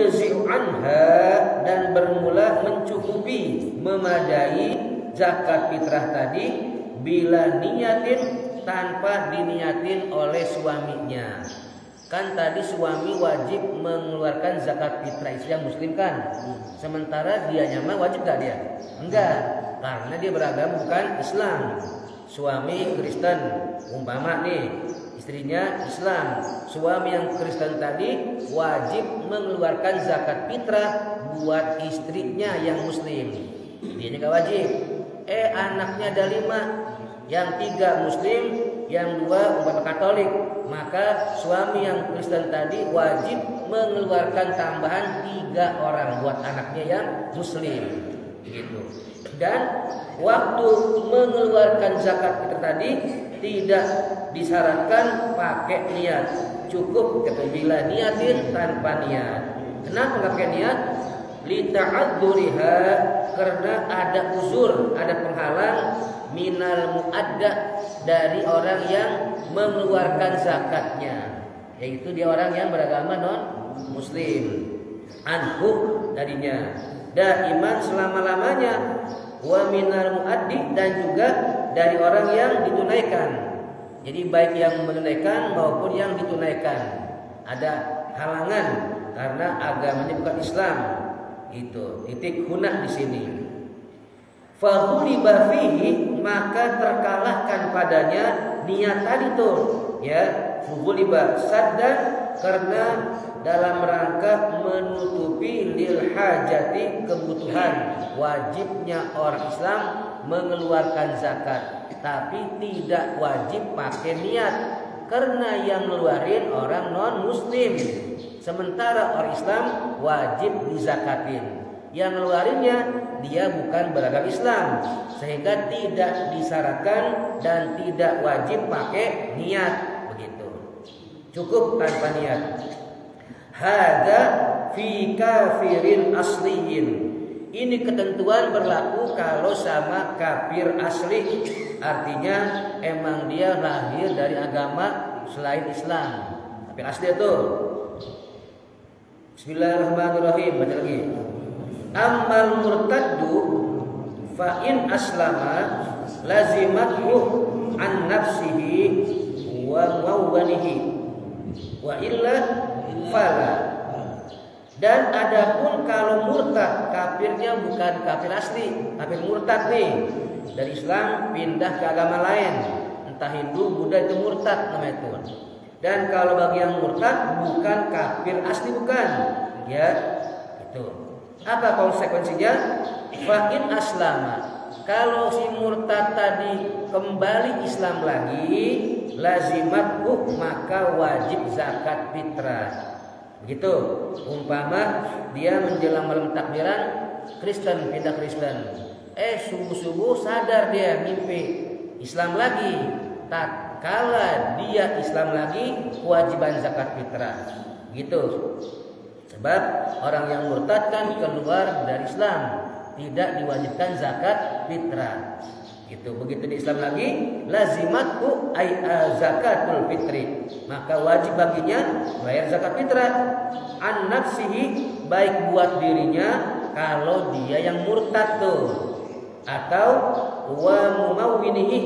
yujzi'u anha, dan bermula mencukupi, memadai zakat fitrah tadi bila niatin, tanpa diniatin oleh suaminya. Kan tadi suami wajib mengeluarkan zakat fitrah istri yang muslim kan, sementara dia nyama wajib gak dia? Enggak, karena dia beragama bukan Islam. Suami Kristen umpama nih, istrinya Islam. Suami yang Kristen tadi wajib mengeluarkan zakat fitrah buat istrinya yang muslim. Dia gak wajib. Anaknya ada 5, yang 3 muslim, yang 2 umpama Katolik, maka suami yang Kristen tadi wajib mengeluarkan tambahan 3 orang buat anaknya yang muslim, gitu. Dan waktu mengeluarkan zakat fitrah tadi tidak disyaratkan pakai niat, cukup bila niatin tanpa niat. Kenapa nggak pakai niat? Lita'adzuriha, karena ada uzur, ada penghalang, minal muadda, dari orang yang mengeluarkan zakatnya, yaitu dia orang yang beragama non muslim, anhu darinya, daiman selama-lamanya, wa minal muaddi, dan juga dari orang yang ditunaikan. Jadi baik yang menunaikan maupun yang ditunaikan, ada halangan karena agamanya bukan Islam. Itu titik hunah di sini. Fahuliba fihi, maka terkalahkan padanya niat tadi tuh, ya. Fahuliba saddan, karena dalam rangka menutupi lil hajati, kebutuhan wajibnya orang Islam mengeluarkan zakat, tapi tidak wajib pakai niat karena yang ngeluarin orang non muslim, sementara orang Islam wajib dizakatin. Yang ngeluarinnya dia bukan beragama Islam, sehingga tidak disyaratkan dan tidak wajib pakai niat, begitu. Cukup tanpa niat. Hada fi kafirin asliyin. Ini ketentuan berlaku kalau sama kafir asli, artinya emang dia lahir dari agama selain Islam. Kafir asli itu. Bismillahirrahmanirrahim. Baca lagi. Ammal murtaddu fa in aslama lazimathu an nafsihi wa mawwanihi wa illa fala. Dan adapun kalau murtad, kafirnya bukan kafir asli, kafir murtad nih, dari Islam pindah ke agama lain, entah Hindu, Buddha, itu murtad namanya itu. Dan kalau bagi yang murtad bukan kafir asli, bukan, ya itu. Apa konsekuensinya? Fa'in aslama, kalau si murtad tadi kembali Islam lagi, lazimathu, maka wajib zakat fitrah. Begitu. Umpama dia menjelang malam takbiran Kristen, pindah Kristen. Subuh-subuh sadar dia mimpi Islam lagi. Tatkala dia Islam lagi, kewajiban zakat fitrah. Gitu. Sebab orang yang murtad kan keluar dari Islam, tidak diwajibkan zakat fitrah. Gitu. Begitu di Islam lagi, lazimatku ay zakatul fitri, maka wajib baginya bayar zakat fitrah. An nafsihi, baik buat dirinya kalau dia yang murtad tuh, atau wa mumawwinihi,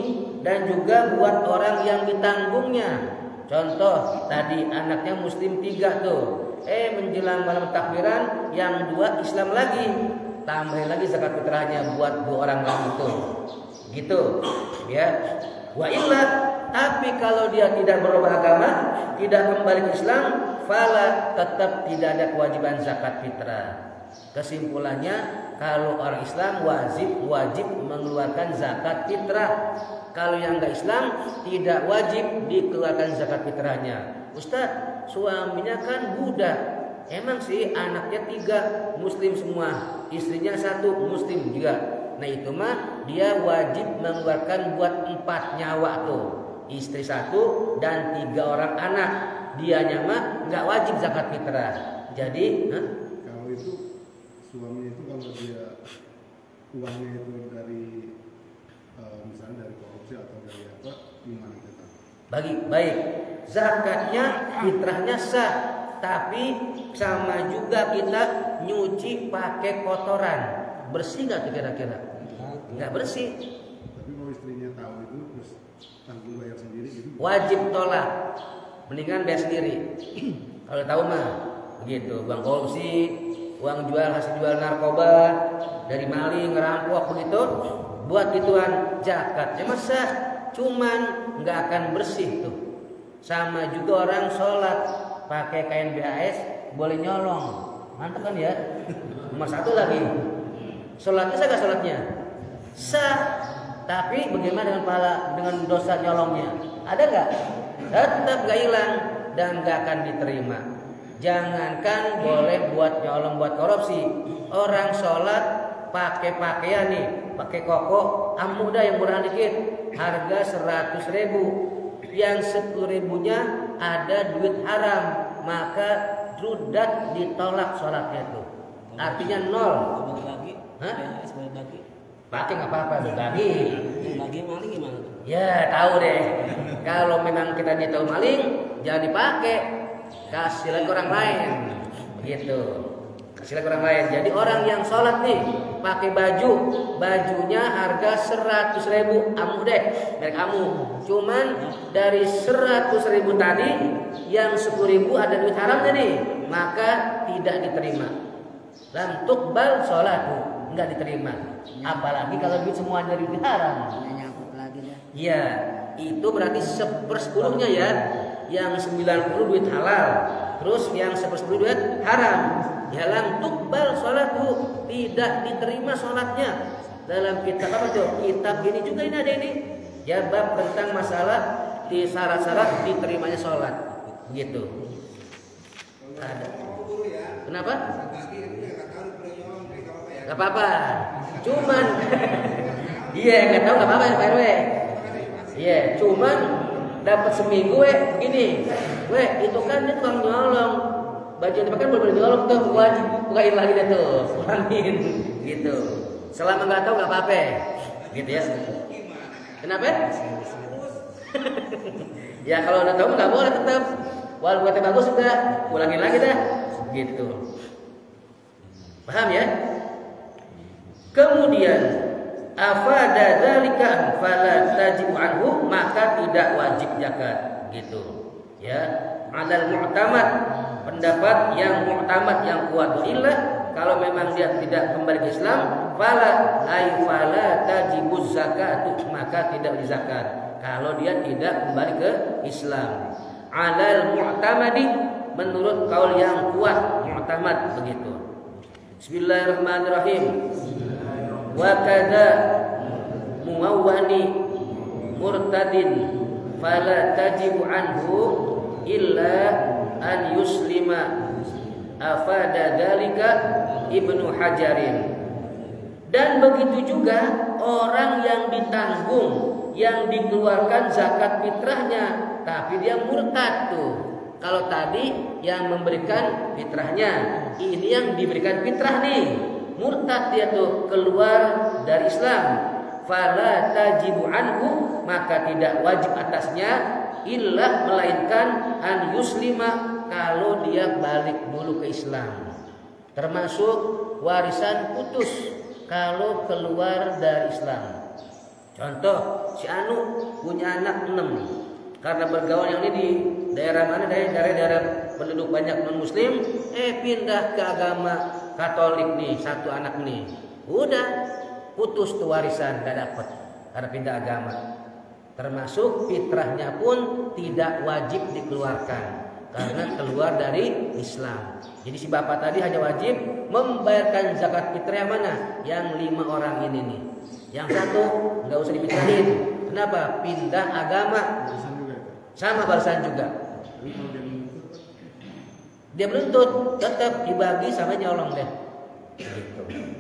dan juga buat orang yang ditanggungnya. Contoh tadi anaknya muslim 3 tuh, menjelang malam takbiran yang 2 Islam lagi, tambahin lagi zakat fitrahnya buat 2 orang lagi tuh. Gitu, ya. Wa illa, tapi kalau dia tidak berubah agama, tidak kembali ke Islam, fala, tetap tidak ada kewajiban zakat fitrah. Kesimpulannya, kalau orang Islam wajib mengeluarkan zakat fitrah. Kalau yang enggak Islam tidak wajib dikeluarkan zakat fitrahnya. Ustaz, suaminya kan Buddha. Emang sih anaknya 3 muslim semua, istrinya 1 muslim juga. Nah itu mah dia wajib mengeluarkan buat 4 nyawa tuh, istri 1 dan 3 orang anak. Dianya mah nggak wajib zakat fitrah. Jadi kalau itu suami itu kalau dia uangnya itu dari misalnya dari korupsi atau dari apa, gimana kita? Baik, zakatnya fitrahnya sah. tapi sama juga kita nyuci pakai kotoran. Bersih nggak kira-kira? Nggak bersih. Tapi kalau istrinya tahu itu terus tanggung bayar sendiri gitu. Wajib tolak. Mendingan bayar sendiri. Kalau tahu mah begitu. Bang korupsi, uang jual hasil jual narkoba, dari maling, ngerampok begitu, buat gituan zakat. Ya masa cuman nggak akan bersih tuh. Sama juga orang sholat pakai kain BAS boleh nyolong, mantap kan ya? Nomor satu lagi, sholatnya sah gak sholatnya? Sah, tapi bagaimana dengan dosa nyolongnya? Ada nggak? Tetap gak hilang dan gak akan diterima. Jangankan boleh buat nyolong, buat korupsi. Orang sholat pakai pakaian nih, pakai koko, mudah yang murah dikit, harga 100.000. Yang 10.000-nya ada duit haram, maka rudat ditolak sholatnya itu. Artinya nol. Hah? Pakai nggak apa-apa, bagi. Bagi maling gimana? Ya tahu deh. Kalau memang kita tahu maling, jangan dipakai. Kasih lagi orang lain. Begitu. Kasih lagi orang lain. Jadi orang yang sholat nih pakai baju, bajunya harga 100.000, amu deh, merek amu. Cuman dari 100.000 tadi, yang 10.000 ada duit haramnya nih, maka tidak diterima. Lam tuqbal sholatu, enggak diterima. Apalagi kalau duit semuanya duit haram. Nyangkut lagi dah. Iya, itu berarti 1/10-nya ya. Yang 90 duit halal, terus yang 1/10 duit haram. Ya lam tuqbal sholatu, tidak diterima sholatnya. Dalam kitab apa tuh? Kitab ini juga ini ada ini. Ya bab tentang masalah di syarat-syarat diterimanya sholat. Gitu. Ada. Kenapa? Gak apa-apa. Cuman iya nggak tahu nggak apa-apa ya Pak RW. Iya, cuman dapat seminggu gini. Itu kan dia tukang nyolong. Baju yang dipakai boleh nyolong tuh, wajib bukain lagi deh tuh, ulangin gitu. Selama nggak tahu nggak apa-apa, gitu ya. Kenapa? Ya kalau udah tahu nggak boleh tetap. Walaupun buatnya bagus sudah, ulangin lagi dah, gitu. Paham ya? Kemudian afada dzalika fala tajibu anhu, maka tidak wajib zakat, gitu. Ya, adal mu'tamad, pendapat yang mu'tamad yang kuat illa kalau memang dia tidak kembali ke Islam, fala tajibuz zakatu, maka tidak dizakat kalau dia tidak kembali ke Islam. Alal mu'tamadi, menurut kaul yang kuat mu'tamad begitu. Bismillahirrahmanirrahim. Wa kadza muawwani murtadin fala tajibu anhu illa an yuslima, afada dzalika Ibnu Hajarin. Dan begitu juga orang yang ditanggung, yang dikeluarkan zakat fitrahnya, tapi dia murtad tuh. Kalau tadi yang memberikan fitrahnya, ini yang diberikan fitrah nih, murtad dia tuh, keluar dari Islam. Fala tajibu anhu, maka tidak wajib atasnya illa, melainkan an yuslima, kalau dia balik dulu ke Islam. Termasuk warisan putus kalau keluar dari Islam. Contoh, si Anu punya anak 6, karena bergaul yang ini di daerah mana, daerah penduduk banyak non muslim, pindah ke agama Katolik nih, satu anak nih, udah putus tuh warisan, gak dapet karena pindah agama. Termasuk fitrahnya pun tidak wajib dikeluarkan karena keluar dari Islam. Jadi si bapak tadi hanya wajib membayarkan zakat fitrah yang mana? Yang 5 orang ini nih. Yang satu nggak usah dipikirin. Kenapa? Pindah agama. Sama barisan juga. Dia menuntut tetap dibagi sama nyolong deh.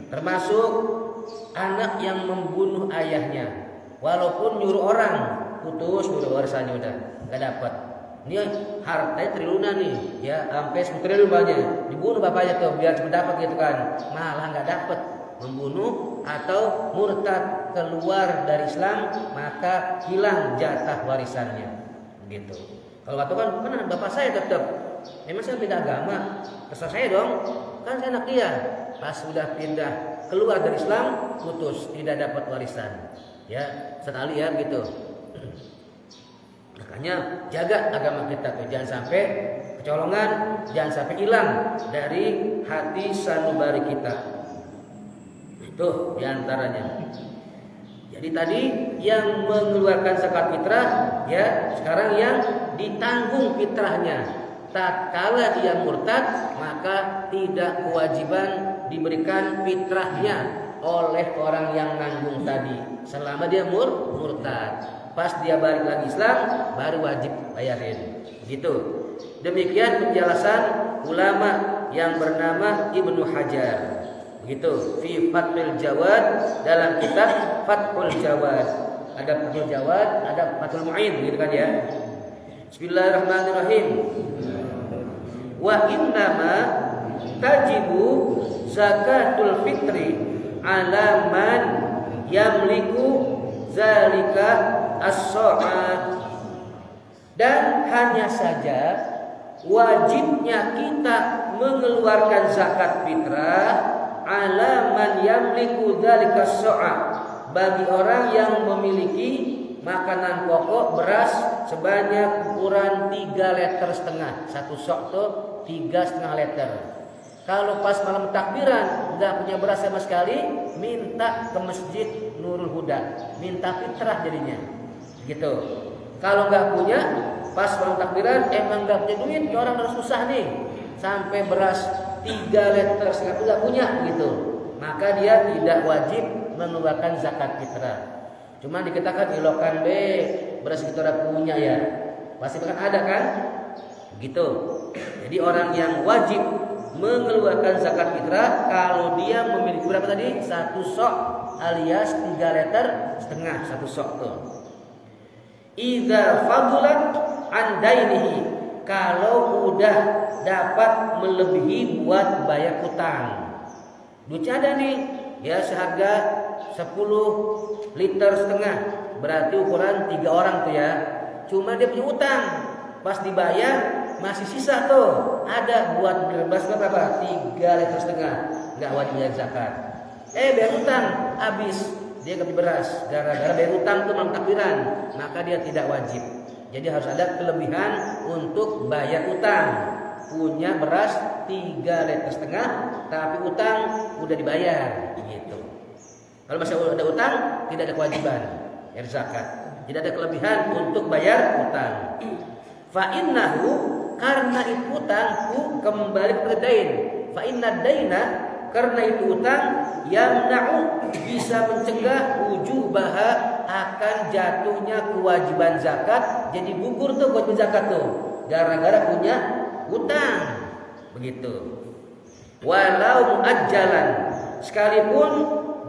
Termasuk anak yang membunuh ayahnya. Walaupun nyuruh orang putus udah warisannya udah nggak dapat. Ini hartanya triliunan nih, ya sampai 10 triliun banyak. Dibunuh bapaknya tuh biar cepat dapat gitu kan, malah nggak dapat. Membunuh atau murtad keluar dari Islam, maka hilang jatah warisannya. Gitu. Kalau waktu kan bapak saya tetap memang saya beda agama, terserah saya dong, kan saya anak dia. Pas sudah pindah keluar dari Islam, putus, tidak dapat warisan. Ya, sekali ya gitu. Makanya jaga agama kita tuh, jangan sampai kecolongan, jangan sampai hilang dari hati sanubari kita. Itu diantaranya. Jadi tadi yang mengeluarkan zakat fitrah, ya sekarang yang ditanggung fitrahnya. Tatkala dia murtad, maka tidak kewajiban diberikan fitrahnya oleh orang yang nanggung tadi. Selama dia murtad. Pas dia balik lagi Islam, baru wajib bayarin. Gitu. Demikian penjelasan ulama yang bernama Ibnu Hajar. Begitu. Fi Fathul Jawad, dalam kitab Fathul Jawad. Ada Fathul Jawad, ada Fathul Mu'in, gitu kan ya. Bismillahirrahmanirrahim. Wa innama tajibu zakatul fitri ala man yamliku zalika as-sa'at. Dan hanya saja wajibnya kita mengeluarkan zakat fitrah ala man yamliku dzalika as-sa'a, bagi orang yang memiliki makanan pokok beras sebanyak ukuran 3,5 liter. Satu sok tuh 3,5 liter. Kalau pas malam takbiran nggak punya beras sama sekali, minta ke masjid Nurul Huda, minta fitrah jadinya. Gitu. Kalau nggak punya, pas malam takbiran emang nggak punya duit, ya orang harus susah nih, sampai beras 3,5 liter nggak punya gitu, maka dia tidak wajib mengeluarkan zakat fitrah. Cuma dikatakan ilokan B, beras itu orang punya ya, pasti kan ada kan, gitu. Jadi orang yang wajib mengeluarkan zakat fitrah kalau dia memiliki berapa tadi? 1 sok alias 3,5 liter, satu sok tuh. Idza fadulat an dainihi, kalau udah dapat melebihi buat bayar utang. Duitnya ada nih, ya seharga 10,5 liter, berarti ukuran 3 orang tuh ya. Cuma dia punya utang, pas dibayar masih sisa tuh, ada buat beras berapa? 3,5 liter, nggak wajib bayar zakat. Bayar utang habis, dia nggak beli beras, gara-gara bayar utang tuh malam takbiran, maka dia tidak wajib. Jadi harus ada kelebihan untuk bayar utang. Punya beras 3,5 liter, tapi utang udah dibayar, gitu. Kalau masih ada utang, tidak ada kewajiban bayar zakat. Tidak ada kelebihan untuk bayar utang. Fa innahu, karena itu utangku kembali ke dain. Fa inna daina, karena itu utang yamna'u, bisa mencegah wujubaha, akan jatuhnya kewajiban zakat. Jadi gugur tuh kewajiban zakat tuh gara-gara punya utang, begitu. Walau muajjalan, sekalipun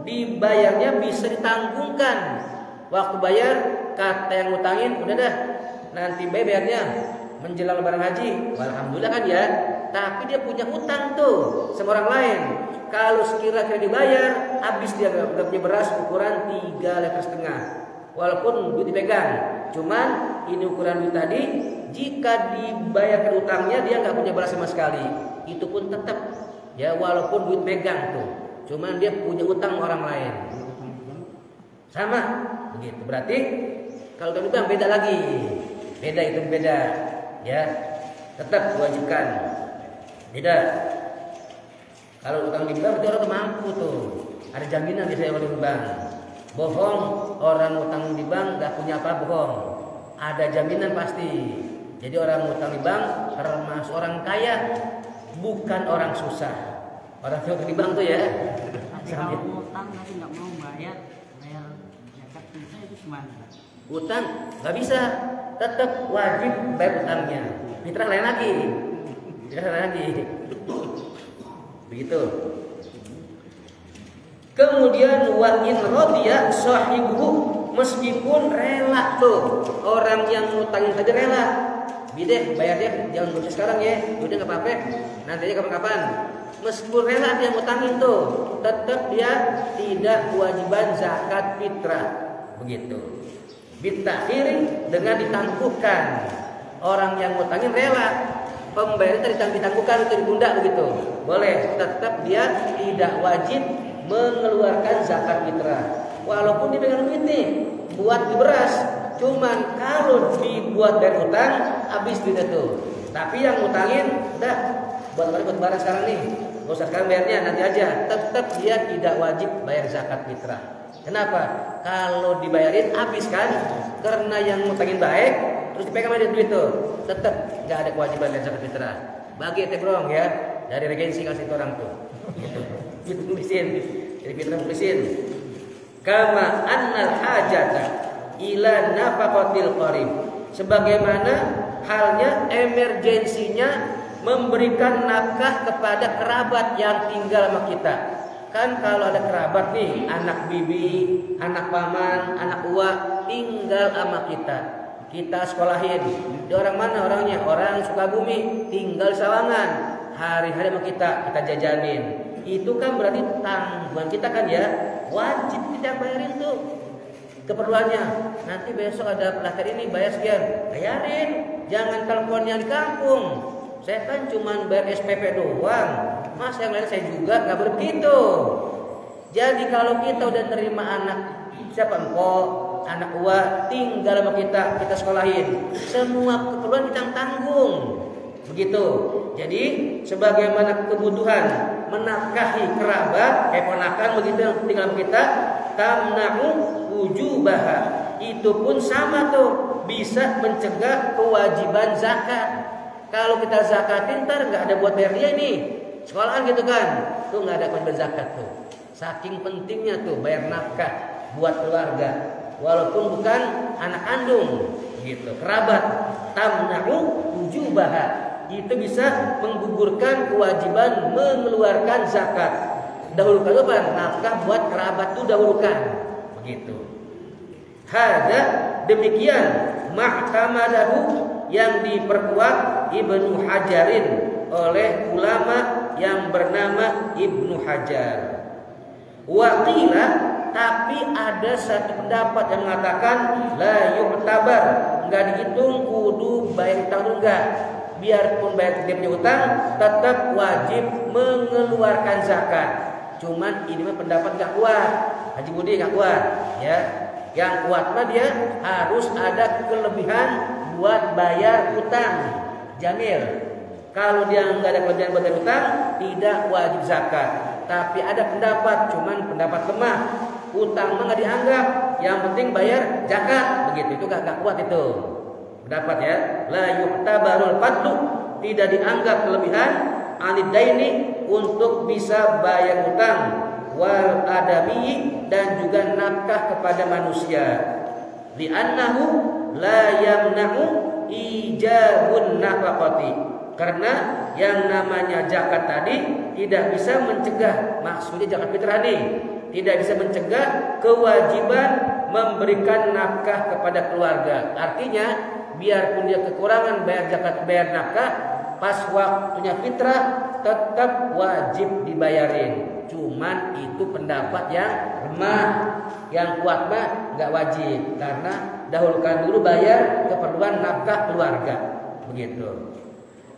dibayarnya bisa ditanggungkan. Waktu bayar kata yang ngutangin, udah dah nanti bayarnya menjelang lebaran haji, alhamdulillah kan ya. Tapi dia punya utang tuh sama orang lain. Kalau sekira-kira dibayar, habis dia udah punya beras ukuran 3,5 liter, walaupun duit dipegang. Cuman ini ukuran duit tadi, jika dibayarkan utangnya dia nggak punya beras sama sekali, itu pun tetap ya walaupun duit pegang tuh. Cuman dia punya utang orang lain. Sama begitu. Berarti kalau utang beda lagi. Beda itu beda. Ya. Tetap diwajibkan. Beda. Kalau utang di bank berarti orang mampu tuh. Ada jaminan biasanya kalau di bank. Bohong, orang utang di bank nggak punya apa bohong. Ada jaminan pasti. Jadi orang utang di bank termasuk orang kaya, bukan orang susah. Orang utang di bank tuh ya. Tapi kalau utang tapi nggak mau bayar zakat fitrah itu gimana? Utang nggak bisa, tetap wajib bayar utangnya. Fitrah lain lagi. Fitrah lain lagi. Begitu. Kemudian wa in radiya sahibuhu, meskipun rela tuh orang yang ngutangin saja rela. Bideh bayar dia jangan bocor sekarang ya. Udah enggak apa-apa. Nanti aja kapan-kapan. Meskipun rela dia ngutangin tuh, tetap dia tidak kewajiban zakat fitrah. Begitu. Bitakhiri, dengan ditangguhkan. Orang yang ngutangin rela pembayaran ditangguhkan atau ditunda begitu. Boleh, tetap dia tidak wajib mengeluarkan zakat fitrah. Walaupun dia dengan duit nih, buat di beras, cuman kalau dibuat dari utang habis duitnya tuh. Tapi yang ngutangin udah buat barang sekarang nih, nggak usah sekarang bayarnya, nanti aja. Tetap dia tidak wajib bayar zakat fitrah. Kenapa? Kalau dibayarin habis kan, karena yang ngutangin baik, terus dipegang aja duit tuh, tetap nggak ada kewajiban bayar zakat fitrah. Bagi tebrong ya, dari regensi kasih ke orang tuh. Gitu. Itu tulisin, jadi fitrah tulisin. Kama annal hajata ila nafaqatil qarib. Sebagaimana halnya emergensinya memberikan nafkah kepada kerabat yang tinggal sama kita. Kan kalau ada kerabat nih, anak bibi, anak paman, anak uwa tinggal sama kita. Kita sekolahin. Dia orang mana orangnya? Orang Sukabumi, tinggal Sawangan. Hari-hari sama kita jajanin. Itu kan berarti tanggungan kita kan ya, wajib kita bayarin tuh keperluannya. Nanti besok ada pelatihan ini bayar sekian, bayarin. Jangan telepon yang di kampung. Saya kan cuma bayar SPP doang. Mas yang lain saya juga nggak boleh begitu. Jadi kalau kita udah nerima anak siapa empok, anak uwa tinggal sama kita sekolahin, semua keperluan kita tanggung. Begitu. Jadi sebagaimana kebutuhan menafkahi kerabat, keponakan begitu yang tinggal sama kita, tamna'u wujubaha. Itu pun sama tuh, bisa mencegah kewajiban zakat. Kalau kita zakatin ntar nggak ada buat bayar dia nih. Sekolahan gitu kan, tuh nggak ada kewajiban zakat tuh. Saking pentingnya tuh bayar nafkah buat keluarga, walaupun bukan anak kandung, gitu. Kerabat, tamna'u wujubaha. Itu bisa menggugurkan kewajiban mengeluarkan zakat. Dahulukan apa? Nafkah buat kerabat tuh dahulukan, begitu. Hada demikian mahkamadahu yang diperkuat Ibnu Hajarin oleh ulama yang bernama Ibnu Hajar. Waqila, tapi ada satu pendapat yang mengatakan la yu'tabar, enggak dihitung kudu bayar utang enggak. Biarpun bayar dia punya utang, tetap wajib mengeluarkan zakat. Cuman ini mah pendapat enggak kuat. Haji Budi enggak kuat, ya. Yang kuat mah dia harus ada kelebihan buat bayar utang. Jamil. Kalau dia nggak ada kelebihan buat bayar utang, tidak wajib zakat. Tapi ada pendapat, cuman pendapat lemah. Utang mah nggak dianggap. Yang penting bayar zakat, begitu. Itu nggak kuat itu. Pendapat ya. La yu'tabarul fadlu, tidak dianggap kelebihan anid daini untuk bisa bayar utang, wal adami, dan juga nafkah kepada manusia. Li'annahu la yamna'u ijabun nafaqati, karena yang namanya zakat tadi tidak bisa mencegah, maksudnya zakat fitrah nih, tidak bisa mencegah kewajiban memberikan nafkah kepada keluarga. Artinya biarpun dia kekurangan bayar zakat, bayar nafkah, pas waktunya fitrah tetap wajib dibayarin. Cuman itu pendapat yang lemah. Yang kuat mah nggak wajib, karena dahulukan dulu bayar keperluan nafkah keluarga, begitu.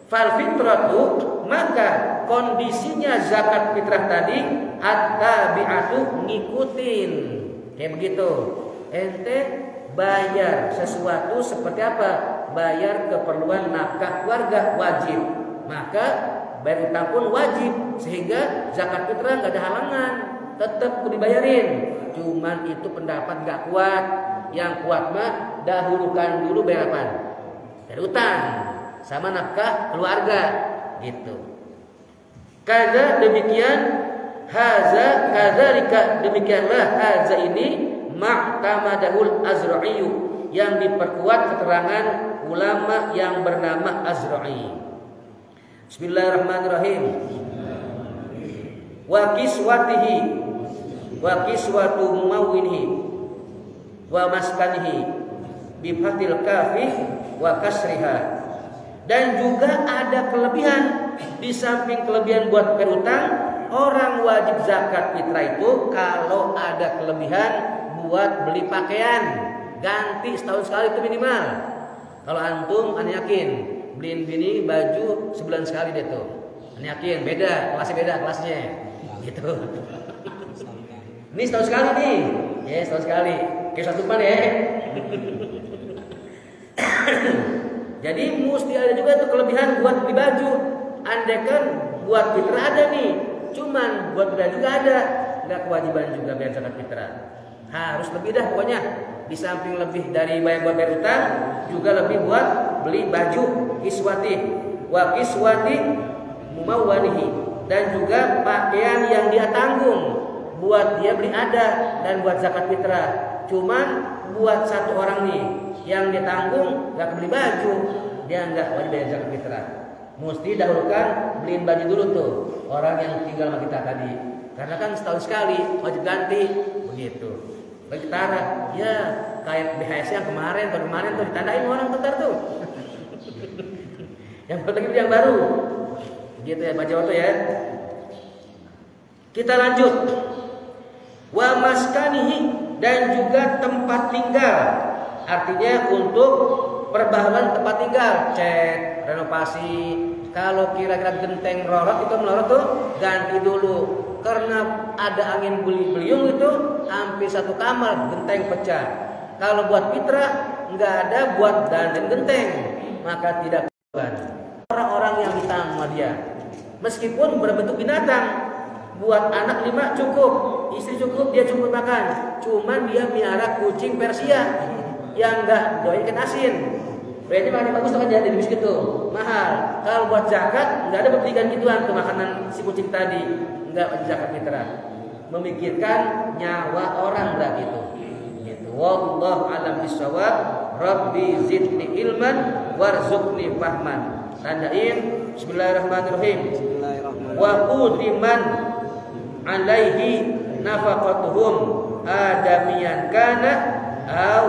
Fal fitratu, maka kondisinya zakat fitrah tadi at-tabi'atu, ngikutin, kayak begitu. Ente bayar sesuatu seperti apa? Bayar keperluan nafkah keluarga wajib, maka bayar utang pun wajib, sehingga zakat fitrah nggak ada halangan, tetap dibayarin. Cuman itu pendapat nggak kuat. Yang kuat mah dahulukan dulu bayar apa? Bayar utang sama nafkah keluarga, gitu. Kaza demikian, haza kadzalika demikianlah, haza ini ma'tamadahul Azra'i, yang diperkuat keterangan ulama yang bernama Azra'i. Bismillahirrahmanirrahim. Wa kiswatihi, wa kiswatu mumawwinihi, wa maskanihi bi fathil kafi wa kasriha. Dan juga ada kelebihan, di samping kelebihan buat berutang, orang wajib zakat fitrah itu kalau ada kelebihan buat beli pakaian ganti setahun sekali itu minimal. Kalau antum, ana yakin beliin bini baju sebulan sekali deh tuh. Ini yakin beda kelasnya gitu. Ini setahun sekali nih, ya setahun sekali. Kayak satu pan ya. Jadi mesti ada juga tuh kelebihan buat beli baju. Andai kan buat fitrah ada nih, cuman buat beli juga ada. Nggak kewajiban juga bayar zakat fitrah. Harus lebih dah pokoknya. Di samping lebih dari bayar utang, juga lebih buat beli baju kiswati wa kiswati mumawwanihi, dan juga pakaian yang dia tanggung buat dia beli ada dan buat zakat fitrah. Cuman buat satu orang nih yang dia tanggung nggak beli baju, dia nggak wajib bayar zakat fitrah. Mesti dahulukan beliin baju dulu tuh orang yang tinggal sama kita tadi, karena kan setahun sekali wajib ganti begitu. Bagi tara, ya kayak BHS yang kemarin tuh ditandain orang bentar tuh. Yang lagi yang baru, gitu ya baca waktu ya. Kita lanjut. Wa maskanihi, dan juga tempat tinggal. Artinya untuk perbaharuan tempat tinggal, cat, renovasi. Kalau kira-kira genteng melorot itu melorot tuh ganti dulu. Karena ada angin beliung itu hampir satu kamar genteng pecah. Kalau buat fitrah nggak ada buat dandan genteng, maka tidak beban. Orang-orang yang ditanggung sama dia, meskipun berbentuk binatang, buat anak 5 cukup, istri cukup, dia cukup makan. Cuman dia miara kucing Persia yang nggak doyan ikan asin. Berarti makannya bagus tuh kan jadi biskuit tuh mahal. Kalau buat zakat nggak ada berikan gituan tuh makanan si kucing tadi, nggak zakat fitrah. Memikirkan nyawa orang berarti itu. Gitu. Wallahu a'lam bishawab. Rabbi zidni ilman warzuqni fahman. Tandain Bismillahirrahmanirrahim. Wa qutiman alaihi nafaqatuhum adamiyan kana au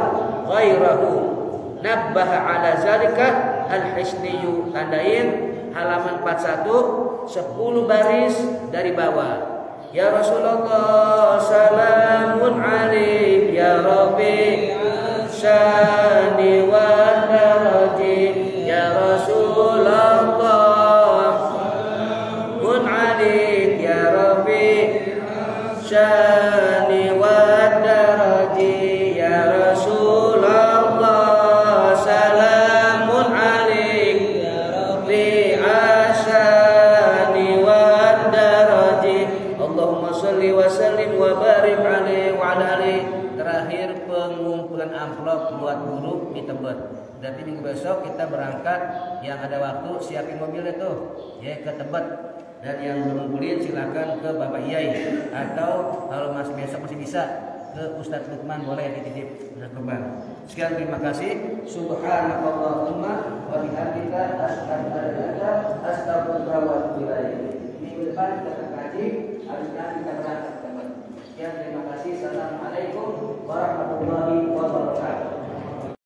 ghairahu. Nabbaha ala zalika al-hisniyu. Tandain halaman 41 10 baris dari bawah. Ya Rasulullah salamun alaik ya Rabbi syani wa daraji. Ya Rasulullah salamun alaik ya Rabbi syani wa daraji. Ya Rasulullah terakhir pengumpulan amplop buat guru di Tebet. Berarti minggu besok kita berangkat, yang ada waktu siapin mobilnya tuh ya ke Tebet, dan yang belum ngumpulin silakan ke Bapak Iyai, atau kalau masih besok masih bisa ke Ustadz Lukman, boleh dititip Ustadz Lukman. Sekian, terima kasih. Subhanallahumma wa bihamdika asyhadu an la ilaha illa anta astaghfiruka wa atubu ilaik. Minggu depan kita kaji, harusnya kita berangkat. Sekian, terima kasih. Assalamualaikum warahmatullahi